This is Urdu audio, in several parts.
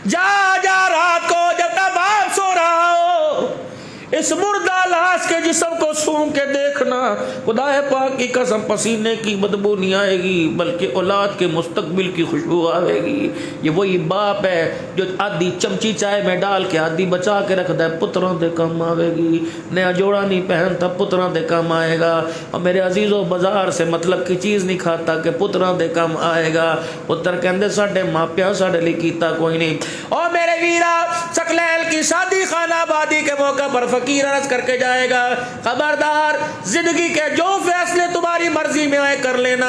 جا جا رات کو جب تک باپ سو رہا ہو اس مردہ لاش کے جسم کو سونگ کے دیکھنا، خدا پاک کی قسم پسینے کی بدبو نہیں آئے گی بلکہ اولاد کے مستقبل کی خوشبو آئے گی۔ یہ وہی باپ ہے جو آدھی چمچی چائے میں ڈال کے آدھی بچا کے رکھ دے، پتروں دے کام آئے گی۔ نیا جوڑا نہیں پہنتا، پتروں دے کام آئے گا۔ اور میرے عزیزوں، بازار سے مطلب کی چیز نہیں کھاتا کہ پتروں دے کام آئے گا۔ پتر کہندے ساڈے ماپیاں ساڈے لیے کیتا کوئی نہیں۔ اور میرے ویرا، سکلیل کی شادی خانہ آبادی کے موقع پر فقیر عرض کر کے جائے گا، خبردار زندگی کے جو فیصلے تمہاری مرضی میں آئے کر لینا،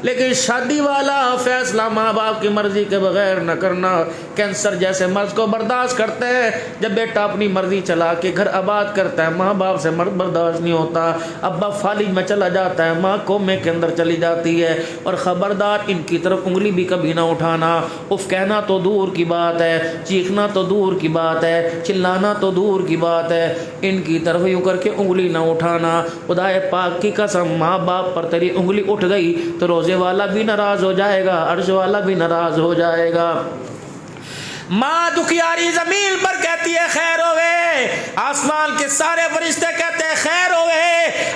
لیکن شادی والا فیصلہ ماں باپ کی مرضی کے بغیر نہ کرنا۔ کینسر جیسے مرض کو برداشت کرتے ہیں جب بیٹا اپنی مرضی چلا کے گھر آباد کرتا ہے، ماں باپ سے مرض برداشت نہیں ہوتا۔ ابا فالج میں چلا جاتا ہے، ماں کومے کے اندر چلی جاتی ہے۔ اور خبردار ان کی طرف انگلی بھی کبھی نہ اٹھانا۔ اف کہنا تو دور کی بات ہے، چیخنا تو دور کی بات ہے، چلانا تو دور کی بات ہے، ان کی طرف یوں کر کے انگلی نہ اٹھانا۔ خدا پاک کی قسم، ماں باپ پر تیری انگلی اٹھ گئی تو روزے والا بھی ناراض ہو جائے گا، عرش والا بھی ناراض ہو جائے گا۔ ماں دکھیاری زمین پر کہتی ہے خیر ہوئے، آسمان کے سارے فرشتے کہتے ہیں خیر ہوئے،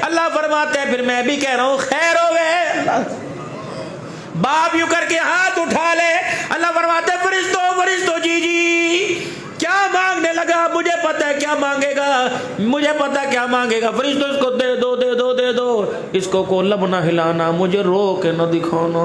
اللہ فرماتے ہیں پھر میں بھی کہہ رہا ہوں خیر ہوئے۔ باپ یوں کر کے ہاتھ اٹھا لے، اللہ فرماتے ہیں فرشتوں جی جی کیا مانگنے لگا، مجھے پتہ ہے کیا مانگے گا، مجھے پتہ ہے کیا مانگے گا۔ فرشتوں اس کو دے دو دے دو دے دو، اس کو لب نہ ہلانا، مجھے رو کے نہ دکھانا،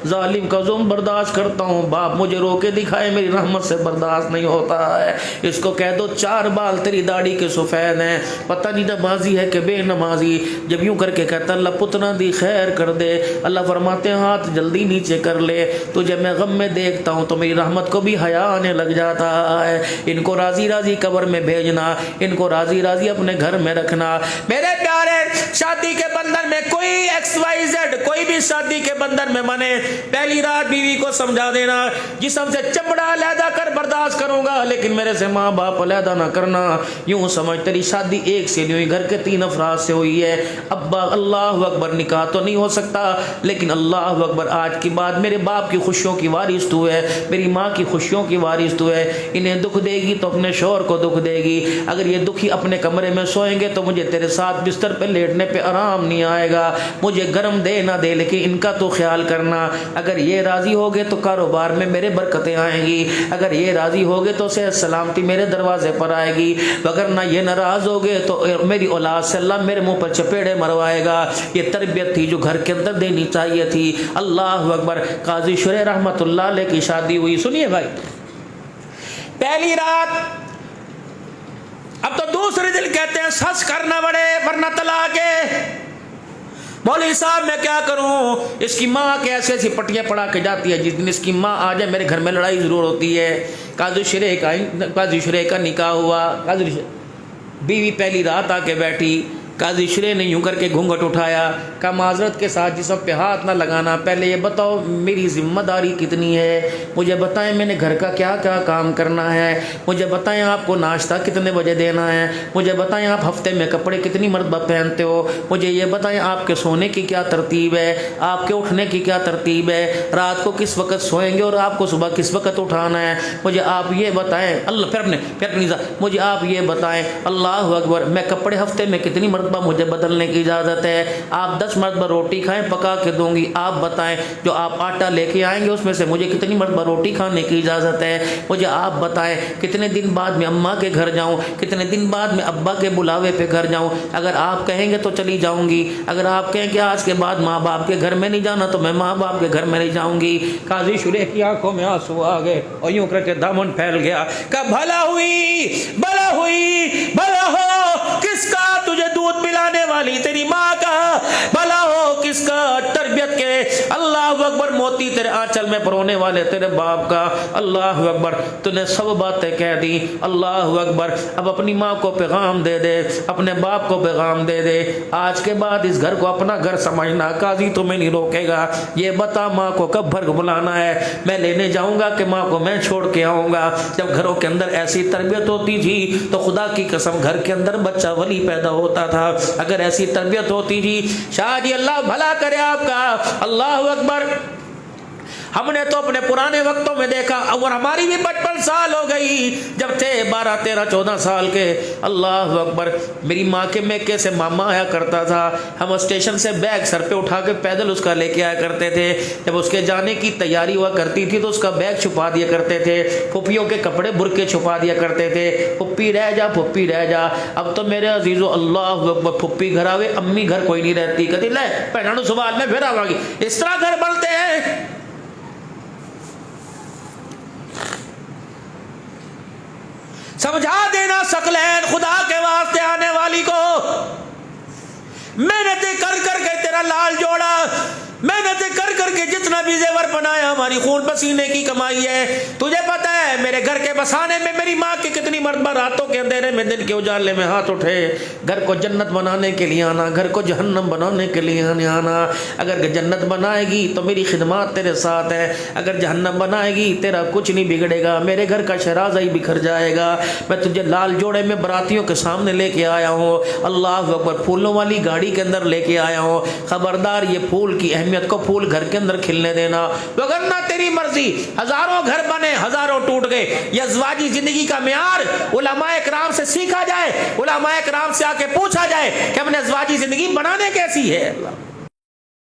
ظالم کا ظلم برداشت کرتا ہوں، باپ مجھے رو کے دکھائے میری رحمت سے برداشت نہیں ہوتا ہے۔ اس کو کہہ دو 4 بال تیری داڑھی کے سفید ہیں، پتہ نہیں نمازی ہے کہ بے نمازی۔ جب یوں کر کے کہتا اللہ پتنا دی خیر کر دے، اللہ فرماتے ہیں ہاتھ جلدی نیچے کر لے، تجھے میں غم میں دیکھتا ہوں تو میری رحمت کو بھی حیا آنے لگ جاتا ہے۔ ان کو راضی راضی قبر میں بھیجنا، ان کو راضی راضی اپنے گھر میں رکھنا۔ میرے پیارے، شادی کے بندھن میں کوئی ایکس وائی زیڈ، کوئی بھی شادی کے بندھن میں بنے، پہلی رات بیوی کو سمجھا دینا جسم سے چمڑا علیحدہ کر برداشت کروں گا لیکن میرے سے ماں باپ علیحدہ نہ کرنا۔ یوں سمجھ تیری شادی ایک سے نہیں ہوئی، گھر کے 3 افراد سے ہوئی ہے۔ ابا اللہ اکبر، نکاح تو نہیں ہو سکتا لیکن اللہ اکبر آج کی بات میرے باپ کی خوشیوں کی وارث تو ہے، میری ماں کی خوشیوں کی وارث تو ہے۔ انہیں دکھ دے گی تو اپنے شوہر کو دکھ دے گی، اگر یہ دکھی اپنے کمرے میں سوئیں گے تو مجھے تیرے ساتھ بستر پہ لیٹنے پہ آرام نہیں آئے گا، مجھے گرم دے نہ دے لیکن ان کا تو خیال کرنا۔ اگر یہ راضی ہوگے تو کاروبار میں میرے برکتیں آئیں گی، اگر یہ راضی ہوگے تو صحت سلامتی میرے دروازے پر آئے گی، وگرنہ یہ ناراض ہوگے تو میری اولاد سے اللہ میرے منہ پر چپیڑے مروائے گا۔ یہ تربیت تھی جو گھر کے اندر دینی چاہیے تھی۔ اللہ اکبر۔ قاضی شریح رحمت اللہ علیہ کی شادی ہوئی، سنیے بھائی، پہلی رات، اب تو دوسرے دن کہتے ہیں سچ کرنا پڑے ورنہ طلاق ہے۔ مولوی صاحب میں کیا کروں، اس کی ماں کے ایسی ایسی پٹیاں پڑھا کے جاتی ہے، جس دن اس کی ماں آ جائے میرے گھر میں لڑائی ضرور ہوتی ہے۔ قاضی شریح کا نکاح ہوا، قاضی بیوی پہلی رات آ کے بیٹھی، قاضی شریح نے یوں کر کے گھونگھٹ اٹھایا، کہا معذرت کے ساتھ جسم پہ ہاتھ نہ لگانا، پہلے یہ بتاؤ میری ذمہ داری کتنی ہے، مجھے بتائیں میں نے گھر کا کیا کیا کام کرنا ہے، مجھے بتائیں آپ کو ناشتہ کتنے بجے دینا ہے، مجھے بتائیں آپ ہفتے میں کپڑے کتنی مرتبہ پہنتے ہو، مجھے یہ بتائیں آپ کے سونے کی کیا ترتیب ہے، آپ کے اٹھنے کی کیا ترتیب ہے، رات کو کس وقت سوئیں گے اور آپ کو صبح کس وقت اٹھانا ہے، مجھے آپ یہ بتائیں۔ اللہ پھر مجھے آپ یہ بتائیں، اللہ اکبر، میں کپڑے ہفتے میں کتنی مرتبہ مجھے بدلنے کی اجازت ہے، آپ 10 مرتبہ روٹی کھائیں پکا کے دوں گی، آپ بتائیں جو آپ آٹا لے کے آئیں گے اس میں سے مجھے کتنی مرتبہ روٹی کھانے کی اجازت ہے، مجھے آپ بتائیں کتنے دن بعد میں اماں کے گھر جاؤں، کتنے دن بعد میں ابا کے بلاوے پہ گھر جاؤں، اگر آپ کہیں گے تو چلی جاؤں گی، اگر آپ کہیں کہ آج کے بعد ماں باپ کے گھر میں نہیں جانا تو میں ماں باپ کے گھر میں نہیں جاؤں گی۔ قاضی شریح کی آنکھوں میں آنسو آ گئے اور یوں کر کے دامن پھیل گیا، کہ بھلا ہوئی بھلا ہوئی بھلا ہو کس کا تجھے دودھ پلانے والی تیری ماں کا، بھلا ہو کس کا تربیت کے اللہ اکبر موتی تیرے آنچل میں پرونے والے تیرے باپ کا۔ اللہ اکبر، تو نے سب باتیں کہہ دی۔ اللہ اکبر، اب اپنی ماں کو پیغام دے دے، اپنے باپ کو پیغام دے دے، آج کے بعد اس گھر کو اپنا گھر سمجھنا، قاضی تمہیں نہیں روکے گا، یہ بتا ماں کو کب بھر بلانا ہے، میں لینے جاؤں گا کہ ماں کو میں چھوڑ کے آؤں گا۔ جب گھروں کے اندر ایسی تربیت ہوتی تھی تو خدا کی قسم گھر کے اندر بچہ ولی پیدا ہوتا تھا، اگر ایسی تربیت ہوتی تھی۔ شاہ جی اللہ بھلا کرے آپ کا، اللہ اکبر۔ ہم نے تو اپنے پرانے وقتوں میں دیکھا، اور ہماری بھی 55 سال ہو گئی جب تھے 12 13 14 سال کے، اللہ اکبر، میری ماں کے میکے سے ماما آیا کرتا تھا، ہم اسٹیشن سے بیگ سر پہ اٹھا کے پیدل اس کا لے کے آیا کرتے تھے، جب اس کے جانے کی تیاری ہوا کرتی تھی تو اس کا بیگ چھپا دیا کرتے تھے، پھپھیوں کے کپڑے برقے چھپا دیا کرتے تھے، پھپھی رہ جا پھپھی رہ جا۔ اب تو میرے عزیزو اللہ اکبر، پھپھی گھر آوے امی گھر کوئی نہیں رہتی، کہتی لے پہنانو سوال میں پھر آواں گی، اس طرح گھر بنتے ہیں۔ سمجھا دینا ثقلین خدا کے واسطے آنے والی کو، محنتیں کر کر کے تیرا لال جوڑا، محنتیں کر کر کے جتنا بھی زیور بنایا ہماری خون پسینے کی کمائی ہے۔ تجھے پتہ ہے میرے گھر کے بسانے میں میری ماں کی کتنی مرتبہ راتوں کے اندھیرے میں دن کے اجالے میں ہاتھ اٹھے، گھر کو جنت بنانے کے لیے آنا، گھر کو جہنم بنانے کے لیے آنا۔ اگر جنت بنائے گی تو میری خدمات تیرے ساتھ ہے، اگر جہنم بنائے گی تیرا کچھ نہیں بگڑے گا، میرے گھر کا شرازہ ہی بکھر جائے گا۔ میں تجھے لال جوڑے میں براتیوں کے سامنے لے کے آیا ہوں، اللہ اکبر، پھولوں والی گاڑی کے اندر لے کے آیا ہوں، خبردار یہ پھول کی اہمیت کو، پھول گھر کے اندر کھلنے دینا، وگرنہ تیری مرضی، ہزاروں گھر بنے ہزاروں ٹوٹ گئے۔ یہ ازواجی زندگی کا معیار علماء کرام سے سیکھا جائے، علماء کرام سے آ کے پوچھا جائے کہ ہم نے ازواجی زندگی بنانے کیسی ہے۔